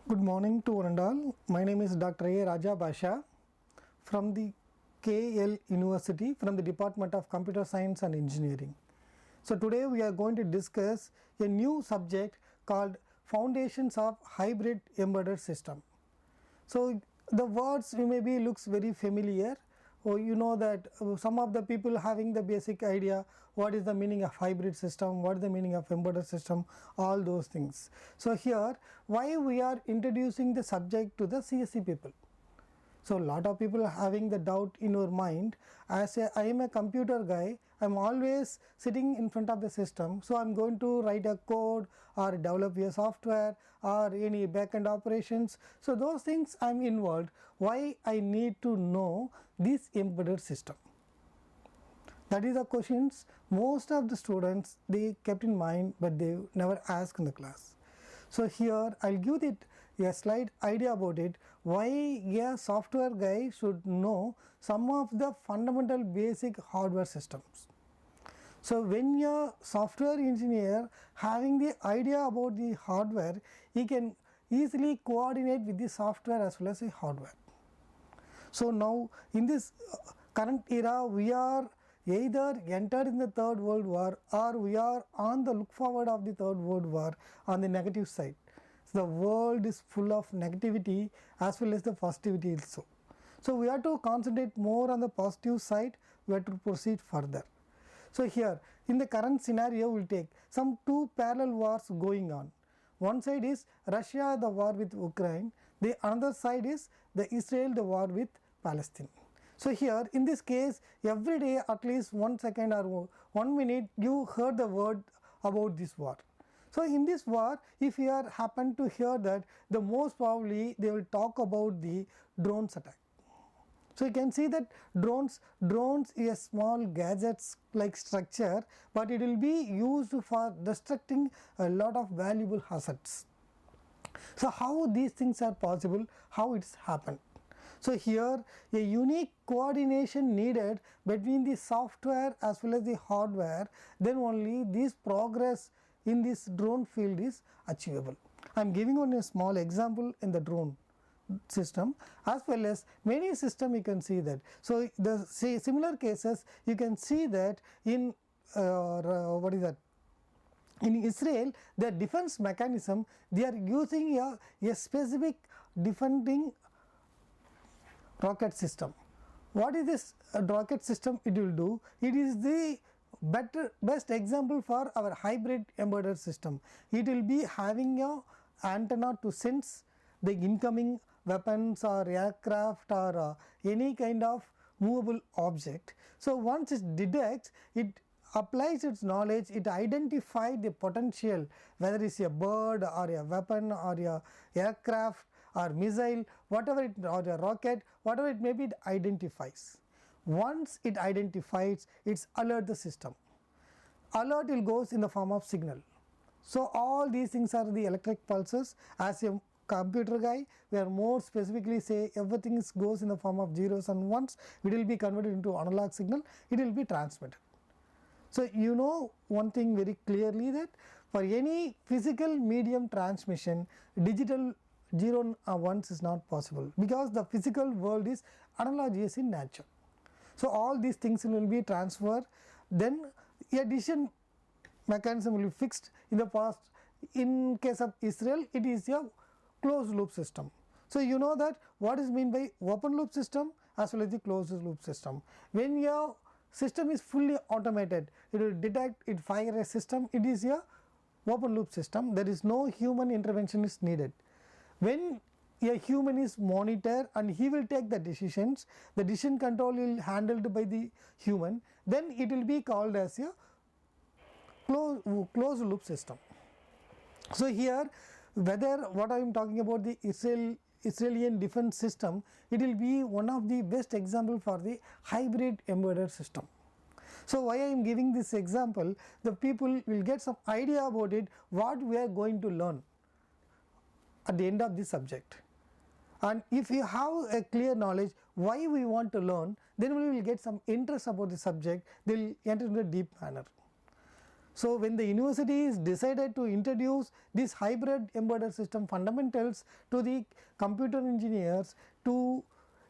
Good morning to one and all. My name is Dr. A. Raja Basha from the KL University from the Department of Computer Science and Engineering. So today we are going to discuss a new subject called Foundations of Hybrid Embedded System. So the words maybe looks very familiar. Oh, you know that some of the people having the basic idea what is the meaning of hybrid system, what is the meaning of embedded system, all those things. So here why we are introducing the subject to the CSE people. So lot of people having the doubt in your mind, as I am a computer guy, I am always sitting in front of the system, so I am going to write a code or develop a software or any backend operations. So those things I am involved. Why I need to know this embedded system? That is the questions most of the students they kept in mind, but they never ask in the class. So here I will give it a slight idea about it, why a software guy should know some of the fundamental basic hardware systems. So when a software engineer having the idea about the hardware, he can easily coordinate with the software as well as the hardware. So now in this current era we are either entered in the third world war or we are on the look forward of the third world war on the negative side. So the world is full of negativity as well as the positivity also. So we have to concentrate more on the positive side, we have to proceed further. So here in the current scenario we will take some two parallel wars going on. One side is Russia, the war with Ukraine, the another side is the Israel, the war with Palestine. So here in this case every day at least 1 second or 1 minute you heard the word about this war. So in this war if you are happen to hear that, the most probably they will talk about the drones attack. So you can see that drones is a small gadgets like structure, but it will be used for destructing a lot of valuable assets. So how these things are possible, how it's happened? So here a unique coordination needed between the software as well as the hardware, then only this progress in this drone field is achievable. I am giving only a small example in the drone system as well as many system you can see that. So the similar cases you can see that in in Israel, the defense mechanism, they are using a specific defending rocket system. What is this rocket system it will do? It is the best example for our hybrid embedded system. It will be having a antenna to sense the incoming weapons or aircraft or any kind of movable object. So once it detects, it applies its knowledge, it identifies the potential, whether it's a bird or a weapon or a aircraft or missile, whatever it, or a rocket, whatever it may be, it identifies. Once it identifies, it's alert the system. Alert will goes in the form of signal. So all these things are the electric pulses. As a computer guy, we are more specifically say everything goes in the form of zeros and ones. It will be converted into analog signal, it will be transmitted. So you know one thing very clearly, that for any physical medium transmission, digital 0 and 1s is not possible, because the physical world is analogous in nature. So all these things will be transferred, then a decision mechanism will be fixed. In the past, in case of Israel, it is a closed loop system. So you know that what is meant by open loop system as well as the closed loop system. When your system is fully automated, it will detect, it fire a system, it is a open loop system, there is no human intervention is needed. When a human is monitored and he will take the decisions, the decision control will handled by the human, then it will be called as a closed loop system. So here whether what I am talking about the Israelian defense system, it will be one of the best example for the hybrid embedded system. So why I am giving this example, the people will get some idea about it, what we are going to learn at the end of this subject. And if you have a clear knowledge why we want to learn, then we will get some interest about the subject, they will enter into a deep manner. So when the universities decided to introduce this hybrid embedded system fundamentals to the computer engineers to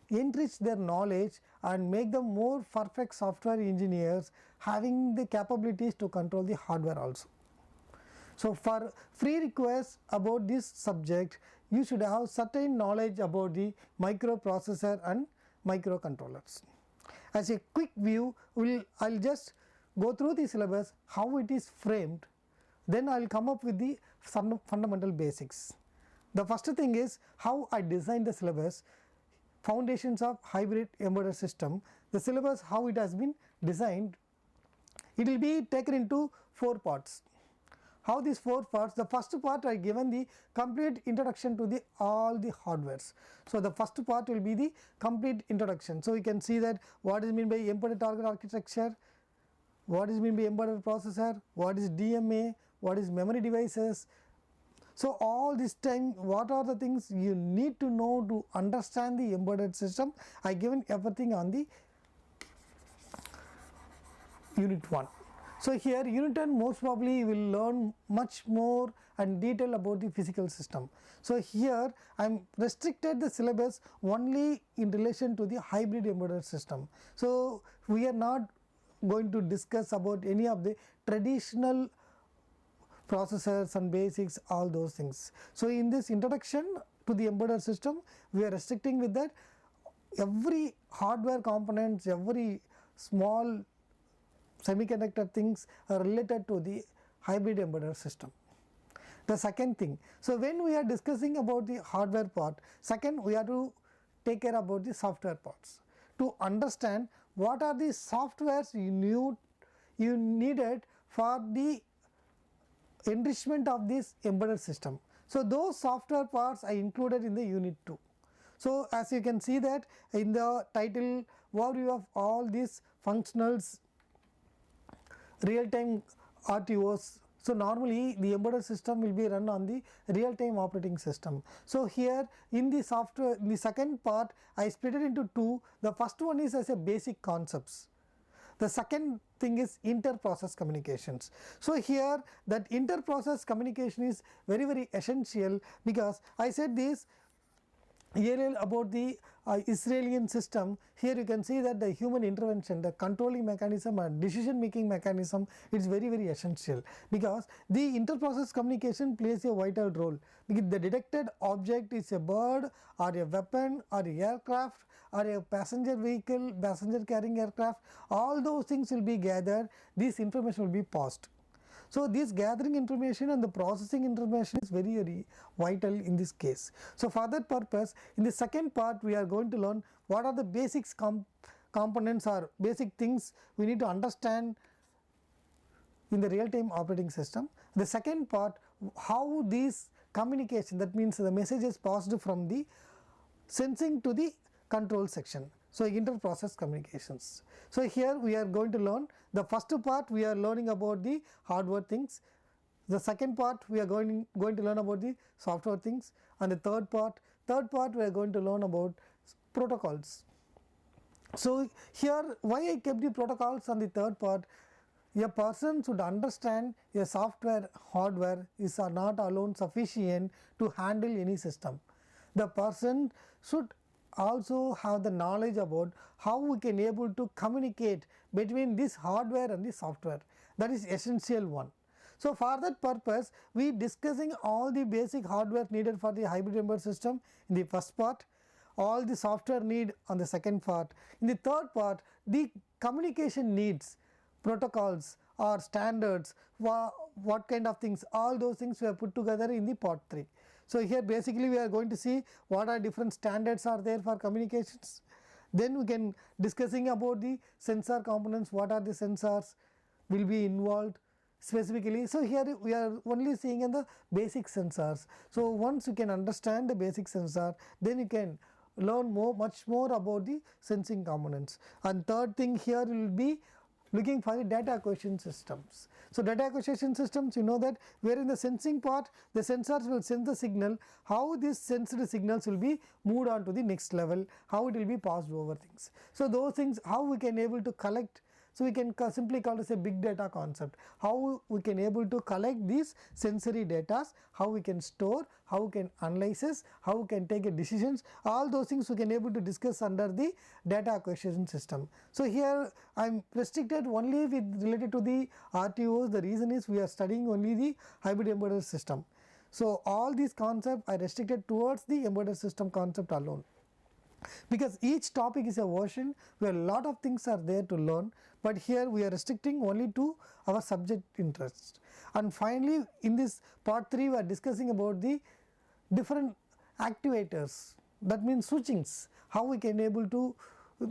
enrich their knowledge and make them more perfect software engineers having the capabilities to control the hardware also. So for free requests about this subject, you should have certain knowledge about the microprocessor and microcontrollers. As a quick view, I'll just go through the syllabus, how it is framed, then I'll come up with the fundamental basics. The first thing is how I designed the syllabus, foundations of hybrid embedded system. The syllabus, how it has been designed, it will be taken into 4 parts. How these 4 parts? The first part I given the complete introduction to all the hardwares. So the first part will be the complete introduction. So you can see that what is meant by embedded target architecture, what is meant by embedded processor, what is DMA, what is memory devices. So all this time, what are the things you need to know to understand the embedded system? I given everything on the unit 1. So here unit 10 most probably you will learn much more and detail about the physical system. So here I am restricted the syllabus only in relation to the hybrid embedded system. So we are not going to discuss about any of the traditional processors and basics, all those things. So in this introduction to the embedded system, we are restricting with that every hardware components, every small semiconductor things are related to the hybrid embedded system. The second thing, so when we are discussing about the hardware part, second we have to take care about the software parts to understand what are the softwares you needed for the enrichment of this embedded system. So those software parts are included in the unit 2. So as you can see that in the title overview of all these functionals, real-time RTOs. So normally the embedded system will be run on the real-time operating system. So here in the software, in the second part I split it into 2. The first one is as a basic concepts. The second thing is inter-process communications. So here that inter-process communication is very essential, because I said this earlier about the Israeli system. Here you can see that the human intervention, the controlling mechanism and decision making mechanism is very essential, because the inter-process communication plays a vital role, because the detected object is a bird or a weapon or a aircraft or a passenger vehicle, passenger carrying aircraft, all those things will be gathered, this information will be passed. So this gathering information and the processing information is very vital in this case. So for that purpose, in the second part we are going to learn what are the basics components or basic things we need to understand in the real-time operating system. The second part, how these communication, that means the message is passed from the sensing to the control section. So inter-process communications. So here we are going to learn the first part, we are learning about the hardware things. The second part we are going to learn about the software things, and the third part we are going to learn about protocols. So here why I kept the protocols on the third part, a person should understand a software hardware is not alone sufficient to handle any system. The person should also have the knowledge about how we can able to communicate between this hardware and the software. That is essential one. So for that purpose we discussing all the basic hardware needed for the hybrid embedded system in the first part, all the software need on the second part. In the third part, the communication needs, protocols or standards, what kind of things, all those things we have put together in the part 3. So here basically we are going to see what are different standards are there for communications. Then we can discussing about the sensor components, what are the sensors will be involved specifically. So here we are only seeing in the basic sensors. So once you can understand the basic sensor, then you can learn much more about the sensing components. And third thing here will be looking for the data acquisition systems. So data acquisition systems, you know that where in the sensing part the sensors will sense the signal, how these sensed signals will be moved on to the next level, how it will be passed over things. So those things, how we can able to collect So we can simply call this a big data concept. How we can able to collect these sensory data, how we can store, how we can analyze, how we can take a decisions, all those things we can able to discuss under the data acquisition system. So here I am restricted only with related to the RTOs. The reason is we are studying only the hybrid embedded system. So all these concepts are restricted towards the embedded system concept alone, because each topic is a version where a lot of things are there to learn, but here we are restricting only to our subject interest. And finally, in this part 3 we are discussing about the different activators, that means switchings, how we can able to,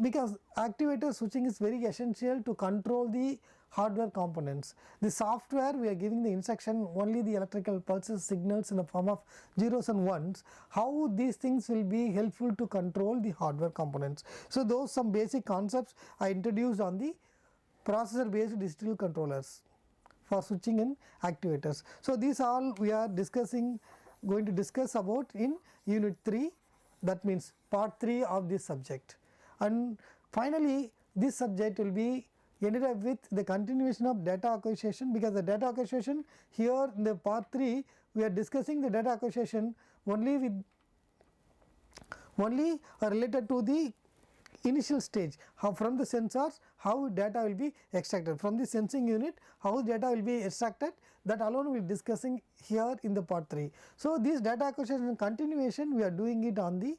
because activator switching is very essential to control the hardware components. The software we are giving the instruction only the electrical pulses signals in the form of zeros and ones, how these things will be helpful to control the hardware components. So those some basic concepts I introduced on the processor based digital controllers for switching and activators. So these all we are going to discuss about in unit 3, that means part 3 of this subject. And finally this subject will be ended up with the continuation of data acquisition, because the data acquisition here in the part 3 we are discussing the data acquisition only related to the initial stage, how from the sensors how data will be extracted, from the sensing unit how data will be extracted, that alone we will discussing here in the part 3. So this data acquisition continuation we are doing it on the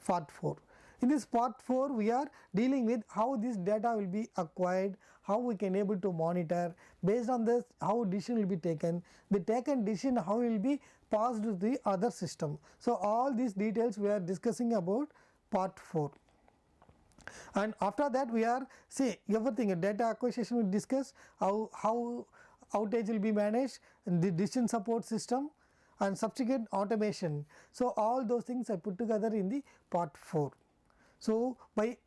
part 4. In this part 4 we are dealing with how this data will be acquired, how we can able to monitor, based on this how decision will be taken, the taken decision how will be passed to the other system. So all these details we are discussing about part 4. And after that we are everything data acquisition we discuss, how outage will be managed, and the decision support system and subsequent automation. So all those things are put together in the part 4. So by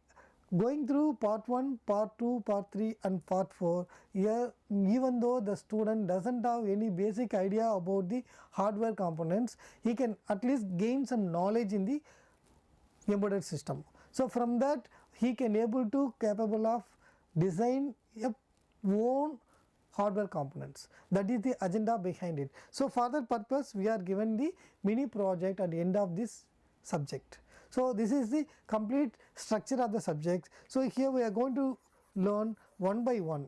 going through part 1, part 2, part 3 and part 4, here even though the student does not have any basic idea about the hardware components, he can at least gain some knowledge in the embedded system. So from that he can able to capable of design a own hardware components. That is the agenda behind it. So for that purpose we are given the mini project at the end of this subject. So this is the complete structure of the subject. So here we are going to learn one by one.